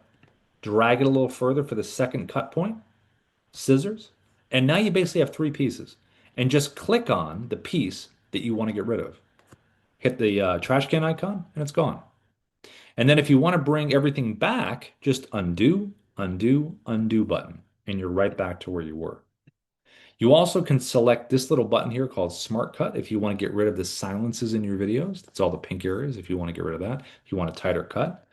A: Drag it a little further for the second cut point, scissors, and now you basically have three pieces. And just click on the piece that you want to get rid of. Hit the trash can icon, and it's gone. And then if you want to bring everything back, just undo, undo, undo button, and you're right back to where you were. You also can select this little button here called Smart Cut if you want to get rid of the silences in your videos. That's all the pink areas if you want to get rid of that. If you want a tighter cut.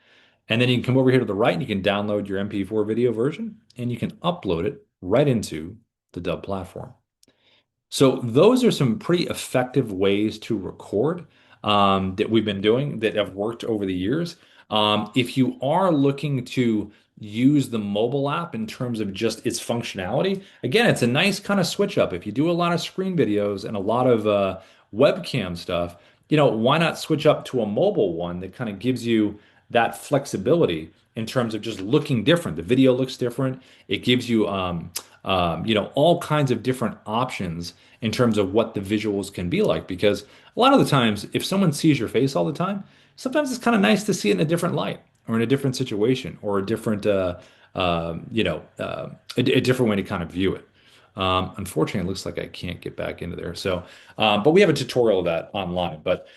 A: And then you can come over here to the right and you can download your MP4 video version and you can upload it right into the Dubb platform. So those are some pretty effective ways to record that we've been doing that have worked over the years. If you are looking to use the mobile app in terms of just its functionality, again, it's a nice kind of switch up. If you do a lot of screen videos and a lot of webcam stuff, why not switch up to a mobile one that kind of gives you that flexibility in terms of just looking different. The video looks different. It gives you all kinds of different options in terms of what the visuals can be like. Because a lot of the times, if someone sees your face all the time, sometimes it's kind of nice to see it in a different light or in a different situation or a different, a different way to kind of view it. Unfortunately, it looks like I can't get back into there. So, but we have a tutorial of that online. But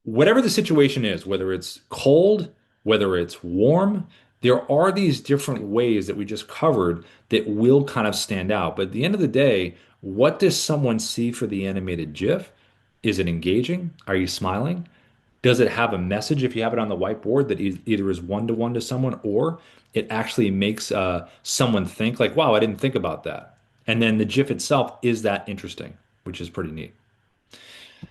A: whatever the situation is, whether it's cold, whether it's warm, there are these different ways that we just covered that will kind of stand out. But at the end of the day, what does someone see for the animated GIF? Is it engaging? Are you smiling? Does it have a message if you have it on the whiteboard that either is one-to-one to someone or it actually makes someone think like, wow, I didn't think about that. And then the GIF itself, is that interesting, which is pretty neat.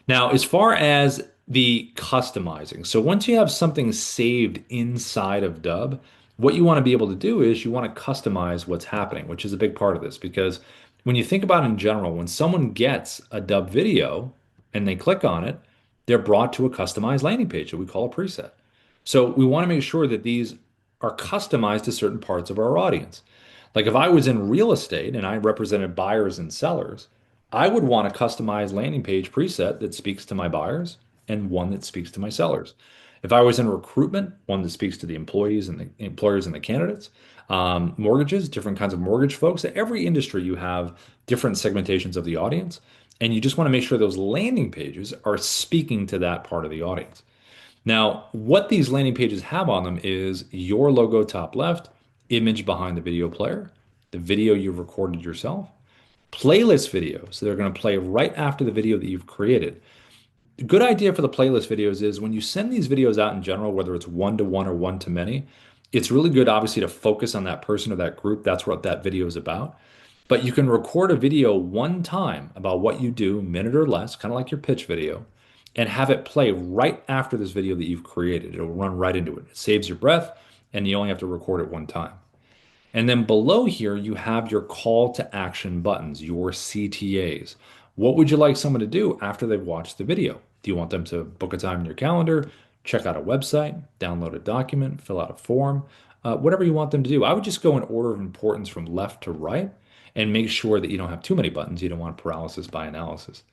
A: Now, as far as the customizing, so once you have something saved inside of Dubb, what you want to be able to do is you want to customize what's happening, which is a big part of this because when you think about it in general, when someone gets a Dubb video and they click on it, they're brought to a customized landing page that we call a preset. So we want to make sure that these are customized to certain parts of our audience. Like if I was in real estate and I represented buyers and sellers, I would want a customized landing page preset that speaks to my buyers and one that speaks to my sellers. If I was in recruitment, one that speaks to the employees and the employers and the candidates, mortgages, different kinds of mortgage folks. At every industry, you have different segmentations of the audience, and you just want to make sure those landing pages are speaking to that part of the audience. Now, what these landing pages have on them is your logo top left, image behind the video player, the video you've recorded yourself, playlist videos. So they're going to play right after the video that you've created. A good idea for the playlist videos is when you send these videos out in general, whether it's one-to-one or one-to-many, it's really good, obviously, to focus on that person or that group. That's what that video is about. But you can record a video one time about what you do, a minute or less, kind of like your pitch video, and have it play right after this video that you've created. It'll run right into it. It saves your breath and you only have to record it one time. And then below here, you have your call to action buttons, your CTAs. What would you like someone to do after they've watched the video? Do you want them to book a time in your calendar, check out a website, download a document, fill out a form, whatever you want them to do? I would just go in order of importance from left to right and make sure that you don't have too many buttons. You don't want paralysis by analysis.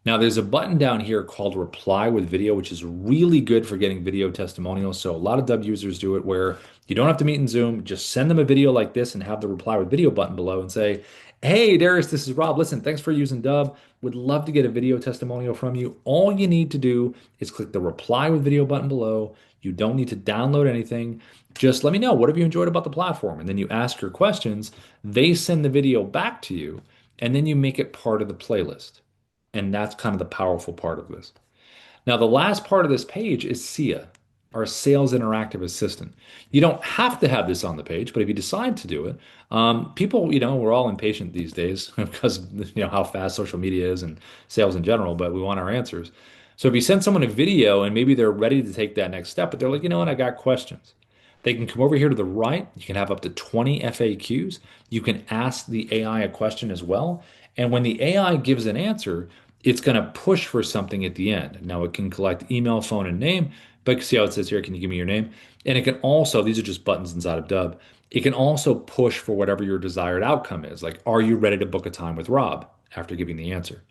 A: Now, there's a button down here called reply with video, which is really good for getting video testimonials. So a lot of Dubb users do it where you don't have to meet in Zoom, just send them a video like this and have the reply with video button below and say, "Hey, Darius, this is Rob. Listen, thanks for using Dubb. Would love to get a video testimonial from you. All you need to do is click the reply with video button below. You don't need to download anything. Just let me know, what have you enjoyed about the platform?" And then you ask your questions. They send the video back to you, and then you make it part of the playlist. And that's kind of the powerful part of this. Now, the last part of this page is SIA, our Sales Interactive Assistant. You don't have to have this on the page, but if you decide to do it, people, we're all impatient these days because how fast social media is and sales in general, but we want our answers. So if you send someone a video and maybe they're ready to take that next step, but they're like, you know what, I got questions. They can come over here to the right. You can have up to 20 FAQs. You can ask the AI a question as well. And when the AI gives an answer, it's going to push for something at the end. Now it can collect email, phone, and name, but see how it says here, can you give me your name? And it can also, these are just buttons inside of Dubb. It can also push for whatever your desired outcome is. Like, are you ready to book a time with Rob after giving the answer?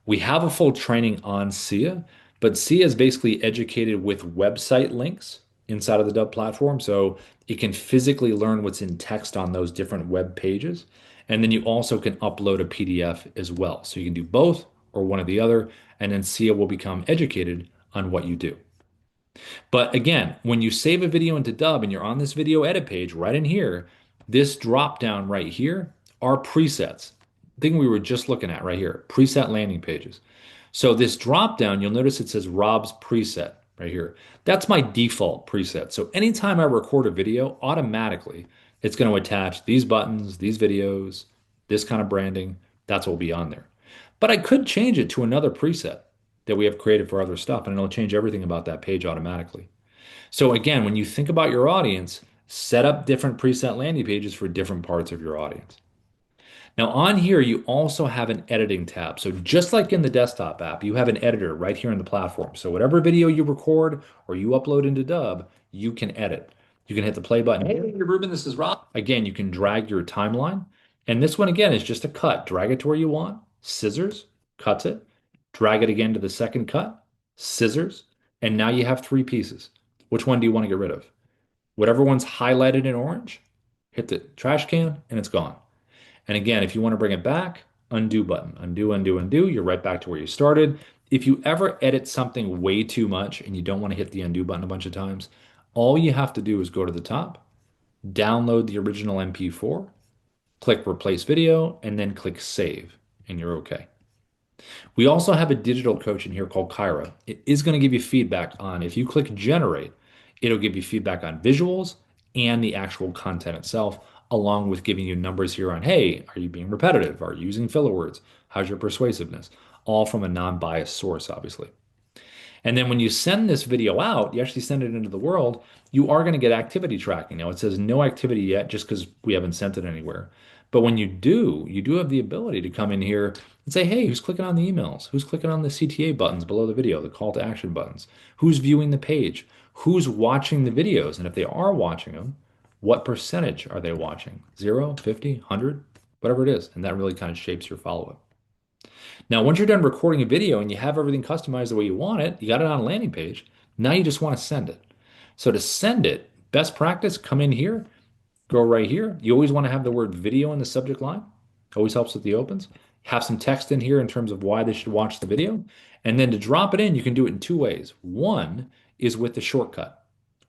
A: We have a full training on SIA, but SIA is basically educated with website links inside of the Dubb platform. So it can physically learn what's in text on those different web pages. And then you also can upload a PDF as well. So you can do both or one or the other, and then SIA will become educated on what you do. But again, when you save a video into Dubb and you're on this video edit page right in here, this drop down right here are presets. Thing we were just looking at right here, preset landing pages. So this drop down, you'll notice it says Rob's preset right here. That's my default preset. So anytime I record a video, automatically it's going to attach these buttons, these videos, this kind of branding. That's what will be on there. But I could change it to another preset that we have created for other stuff, and it'll change everything about that page automatically. So again, when you think about your audience, set up different preset landing pages for different parts of your audience. Now on here, you also have an editing tab. So just like in the desktop app, you have an editor right here in the platform. So whatever video you record or you upload into Dubb, you can edit. You can hit the play button. Hey, Ruben, this is Rob. Again, you can drag your timeline. And this one, again, is just a cut. Drag it to where you want. Scissors, cuts it. Drag it again to the second cut. Scissors. And now you have three pieces. Which one do you want to get rid of? Whatever one's highlighted in orange, hit the trash can and it's gone. And again, if you want to bring it back, undo button, undo, undo, undo. You're right back to where you started. If you ever edit something way too much and you don't want to hit the undo button a bunch of times, all you have to do is go to the top, download the original MP4, click replace video, and then click save, and you're okay. We also have a digital coach in here called Kyra. It is going to give you feedback on, if you click generate, it'll give you feedback on visuals and the actual content itself, along with giving you numbers here on, hey, are you being repetitive? Are you using filler words? How's your persuasiveness? All from a non-biased source, obviously. And then when you send this video out, you actually send it into the world, you are going to get activity tracking. Now it says no activity yet just because we haven't sent it anywhere. But when you do have the ability to come in here and say, hey, who's clicking on the emails? Who's clicking on the CTA buttons below the video, the call to action buttons? Who's viewing the page? Who's watching the videos? And if they are watching them, what percentage are they watching? 0, 50, 100, whatever it is. And that really kind of shapes your follow-up. Now, once you're done recording a video and you have everything customized the way you want it, you got it on a landing page, now you just want to send it. So to send it, best practice, come in here, go right here. You always want to have the word video in the subject line. Always helps with the opens. Have some text in here in terms of why they should watch the video. And then to drop it in, you can do it in two ways. One is with the shortcut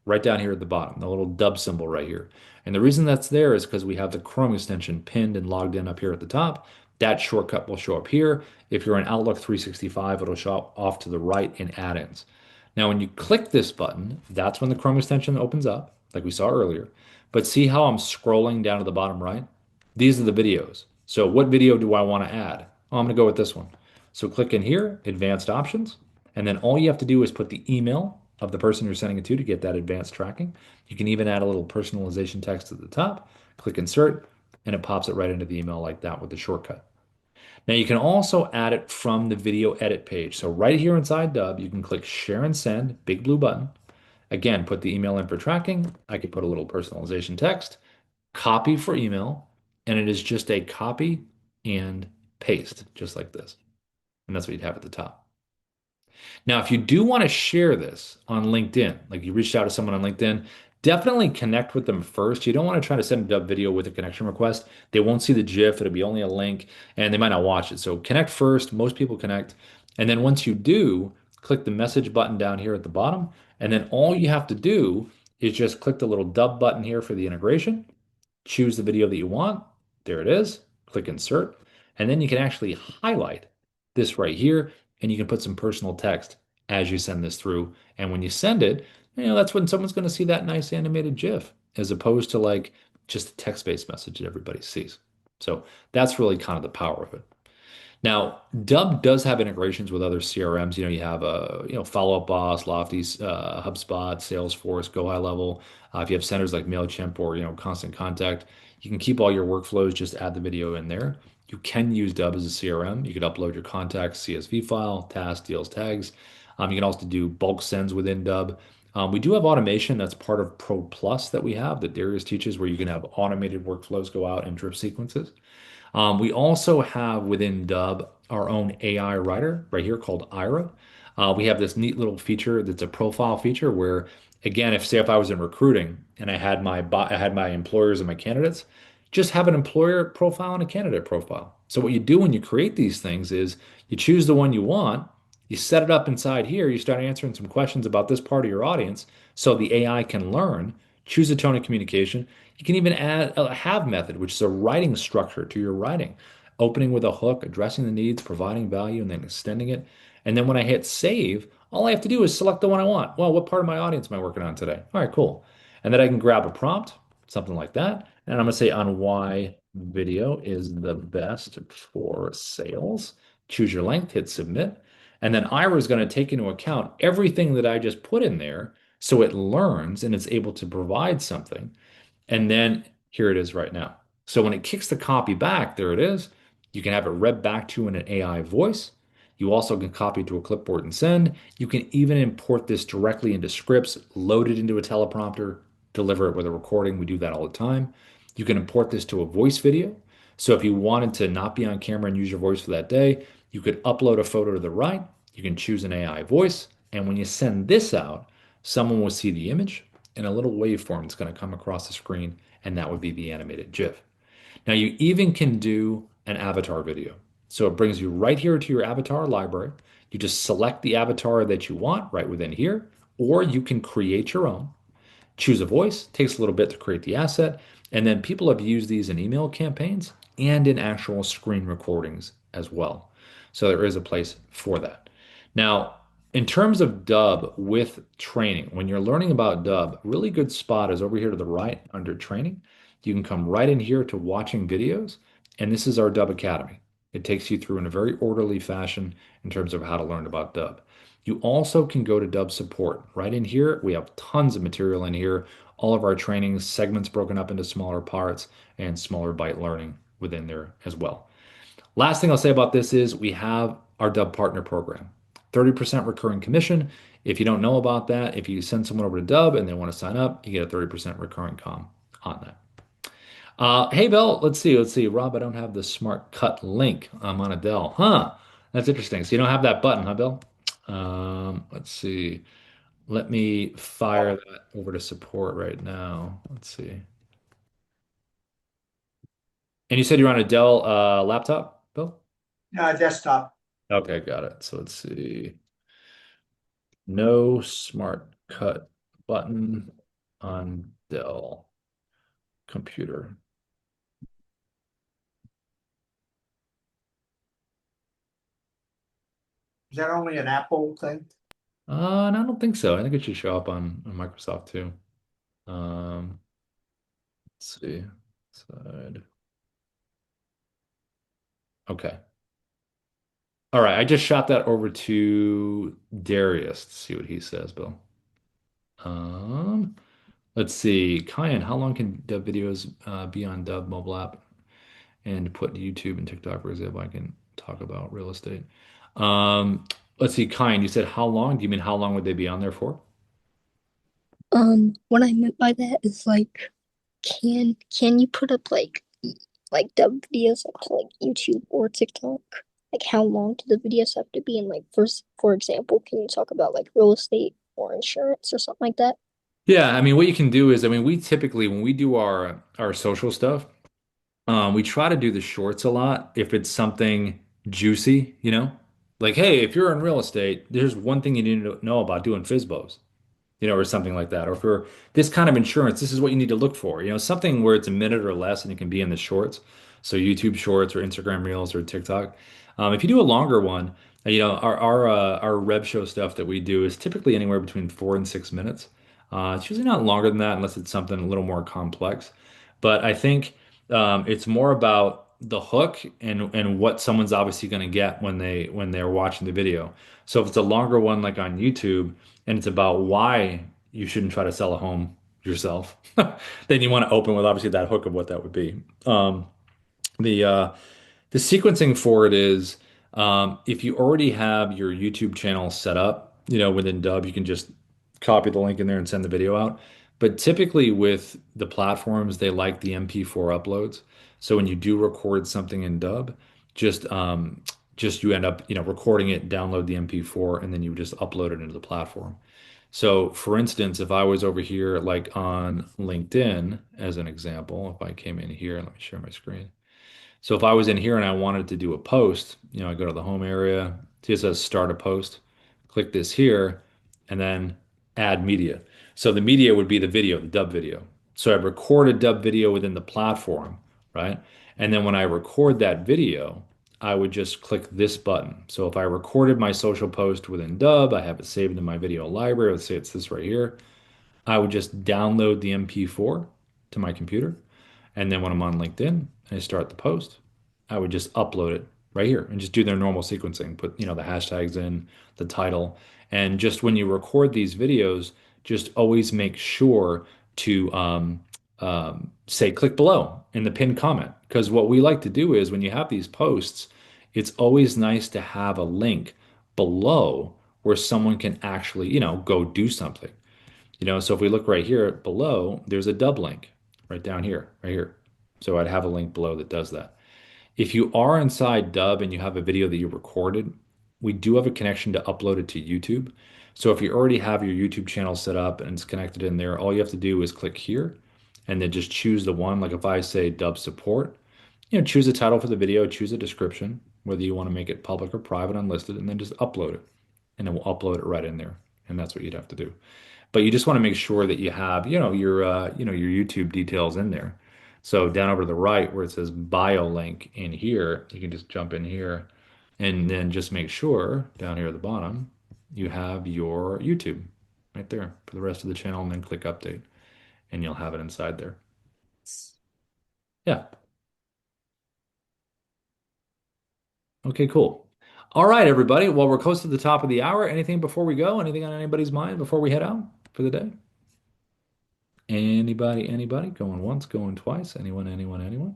A: right down here at the bottom, the little Dubb symbol right here. And the reason that's there is because we have the Chrome extension pinned and logged in up here at the top. That shortcut will show up here. If you're in Outlook 365, it'll show up off to the right in add-ins. Now, when you click this button, that's when the Chrome extension opens up, like we saw earlier. But see how I'm scrolling down to the bottom right? These are the videos. So what video do I want to add? Oh, I'm going to go with this one. So click in here, advanced options, and then all you have to do is put the email of the person you're sending it to get that advanced tracking. You can even add a little personalization text at the top, click insert, and it pops it right into the email like that with the shortcut. Now you can also add it from the video edit page. So right here inside Dubb, you can click share and send, big blue button. Again, put the email in for tracking. I could put a little personalization text, copy for email, and it is just a copy and paste, just like this. And that's what you'd have at the top. Now, if you do want to share this on LinkedIn, like you reached out to someone on LinkedIn, definitely connect with them first. You don't want to try to send a Dubb video with a connection request. They won't see the GIF. It'll be only a link and they might not watch it. So connect first. Most people connect. And then once you do, click the message button down here at the bottom. And then all you have to do is just click the little Dubb button here for the integration, choose the video that you want. There it is. Click insert. And then you can actually highlight this right here and you can put some personal text as you send this through. And when you send it, that's when someone's going to see that nice animated GIF as opposed to like just a text-based message that everybody sees. So that's really kind of the power of it. Now, Dubb does have integrations with other CRMs. You have Follow Up Boss, Lofty, HubSpot, Salesforce, Go High Level. If you have centers like Mailchimp or Constant Contact, you can keep all your workflows. Just add the video in there. You can use Dubb as a CRM. You could upload your contacts CSV file, tasks, deals, tags. You can also do bulk sends within Dubb. We do have automation that's part of Pro Plus that we have that Darius teaches, where you can have automated workflows go out in drip sequences. We also have within Dubb our own AI writer right here called Aira. We have this neat little feature that's a profile feature where, again, if I was in recruiting and I had my employers and my candidates, just have an employer profile and a candidate profile. So what you do when you create these things is you choose the one you want, you set it up inside here, you start answering some questions about this part of your audience so the AI can learn, choose a tone of communication. You can even add a have method, which is a writing structure to your writing, opening with a hook, addressing the needs, providing value, and then extending it. And then when I hit save, all I have to do is select the one I want. Well, what part of my audience am I working on today? All right, cool. And then I can grab a prompt, something like that. And I'm going to say on why video is the best for sales. Choose your length, hit submit. And then Ira is going to take into account everything that I just put in there so it learns and it's able to provide something. And then here it is right now. So when it kicks the copy back, there it is. You can have it read back to you in an AI voice. You also can copy it to a clipboard and send. You can even import this directly into scripts, load it into a teleprompter, deliver it with a recording. We do that all the time. You can import this to a voice video. So if you wanted to not be on camera and use your voice for that day, you could upload a photo to the right. You can choose an AI voice. And when you send this out, someone will see the image and a little waveform that's going to come across the screen, and that would be the animated GIF. Now, you even can do an avatar video. So it brings you right here to your avatar library. You just select the avatar that you want right within here, or you can create your own. Choose a voice, takes a little bit to create the asset, and then people have used these in email campaigns and in actual screen recordings as well. So there is a place for that. Now, in terms of Dubb with training, when you're learning about Dubb, a really good spot is over here to the right under training. You can come right in here to watching videos, and this is our Dubb Academy. It takes you through in a very orderly fashion in terms of how to learn about Dubb. You also can go to Dubb support. Right in here, we have tons of material in here. All of our trainings, segments broken up into smaller parts and smaller bite learning within there as well. Last thing I'll say about this is we have our Dubb partner program. 30% recurring commission. If you don't know about that, if you send someone over to Dubb and they want to sign up, you get a 30% recurring com on that. Hey, Bill, let's see. Rob, I don't have the smart cut link. I'm on a Dell. Huh. That's interesting. So you don't have that button, huh, Bill? Let's see. Let me fire that over to support right now. Let's see. And you said you're on a Dell laptop, Bill?
B: Desktop.
A: Okay, got it. So let's see. No smart cut button on Dell computer.
B: Is that only an Apple thing?
A: And I don't think so. I think it should show up on Microsoft too. Let's see. Side. Okay. All right. I just shot that over to Darius to see what he says, Bill. Um, let's see. Kyan, how long can Dubb videos be on Dubb mobile app and put YouTube and TikTok, for example? I can talk about real estate. Um, let's see. Kyan, you said how long? Do you mean how long would they be on there for?
C: What I meant by that is like, can you put up like dub videos onto like YouTube or TikTok? Like, how long do the videos have to be? And like, for example, can you talk about like real estate or insurance or something like that?
A: Yeah, I mean, what you can do is, I mean, we typically when we do our social stuff, we try to do the shorts a lot if it's something juicy, you know? Like, hey, if you're in real estate, there's one thing you need to know about doing FISBOs, you know, or something like that. Or for this kind of insurance, this is what you need to look for. You know, something where it's a minute or less and it can be in the shorts. So YouTube shorts or Instagram Reels or TikTok. If you do a longer one, you know, our Rev Show stuff that we do is typically anywhere between 4 and 6 minutes. It's usually not longer than that unless it's something a little more complex. But I think it's more about the hook and what someone's obviously going to get when they're watching the video. So if it's a longer one like on YouTube and it's about why you shouldn't try to sell a home yourself, then you want to open with obviously that hook of what that would be. The the sequencing for it is if you already have your YouTube channel set up, you know, within Dubb, you can just copy the link in there and send the video out. But typically with the platforms, they like the MP4 uploads. So when you do record something in Dubb, just just you end up, you know, recording it, download the MP4, and then you just upload it into the platform. So for instance, if I was over here like on LinkedIn as an example, if I came in here, let me share my screen. So if I was in here and I wanted to do a post, you know, I go to the home area, it says start a post, click this here, and then add media. So the media would be the video, the Dubb video. So I record a Dubb video within the platform, right? And then when I record that video, I would just click this button. So if I recorded my social post within Dubb, I have it saved in my video library. Let's say it's this right here. I would just download the MP4 to my computer. And then when I'm on LinkedIn and I start the post, I would just upload it right here and just do their normal sequencing, put, you know, the hashtags in, the title. And just when you record these videos, just always make sure to say click below in the pinned comment. Because what we like to do is when you have these posts, it's always nice to have a link below where someone can actually, you know, go do something. You know, so if we look right here below, there's a Dubb link right down here, right here. So I'd have a link below that does that. If you are inside Dubb and you have a video that you recorded, we do have a connection to upload it to YouTube. So if you already have your YouTube channel set up and it's connected in there, all you have to do is click here and then just choose the one. Like if I say Dubb support, you know, choose a title for the video, choose a description, whether you want to make it public or private, unlisted, and then just upload it. And then we'll upload it right in there. And that's what you'd have to do. But you just want to make sure that you have, you know, your YouTube details in there. So down over to the right where it says bio link in here, you can just jump in here and then just make sure down here at the bottom you have your YouTube right there for the rest of the channel and then click update and you'll have it inside there. Yeah. Okay, cool. All right, everybody. Well, we're close to the top of the hour. Anything before we go? Anything on anybody's mind before we head out for the day? Anybody? Going once, going twice. Anyone?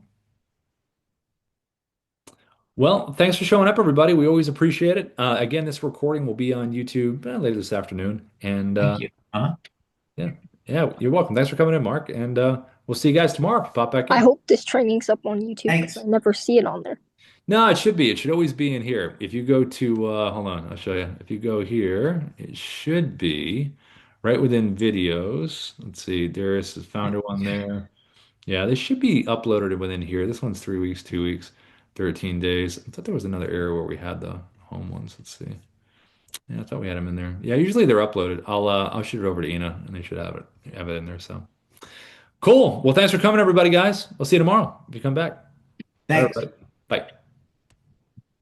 A: Well, thanks for showing up, everybody. We always appreciate it. Again, this recording will be on YouTube later this afternoon. And
B: Thank you.
A: yeah, yeah, you're welcome. Thanks for coming in, Mark. And we'll see you guys tomorrow. Pop back
C: I
A: in.
C: hope this training's up on YouTube because I
B: Thanks.
C: never see it on there.
A: No, it should be. It should always be in here. If you go to, hold on, I'll show you. If you go here, it should be right within videos. Let's see, there is the founder one there. Yeah, they should be uploaded within here. This one's 3 weeks, 2 weeks, 13 days. I thought there was another area where we had the home ones. Let's see. Yeah, I thought we had them in there. Yeah, usually they're uploaded. I'll shoot it over to Ina and they should have it in there. So cool. Well, thanks for coming, everybody, guys. I'll see you tomorrow if you come back. Bye,
B: Thanks.
A: everybody.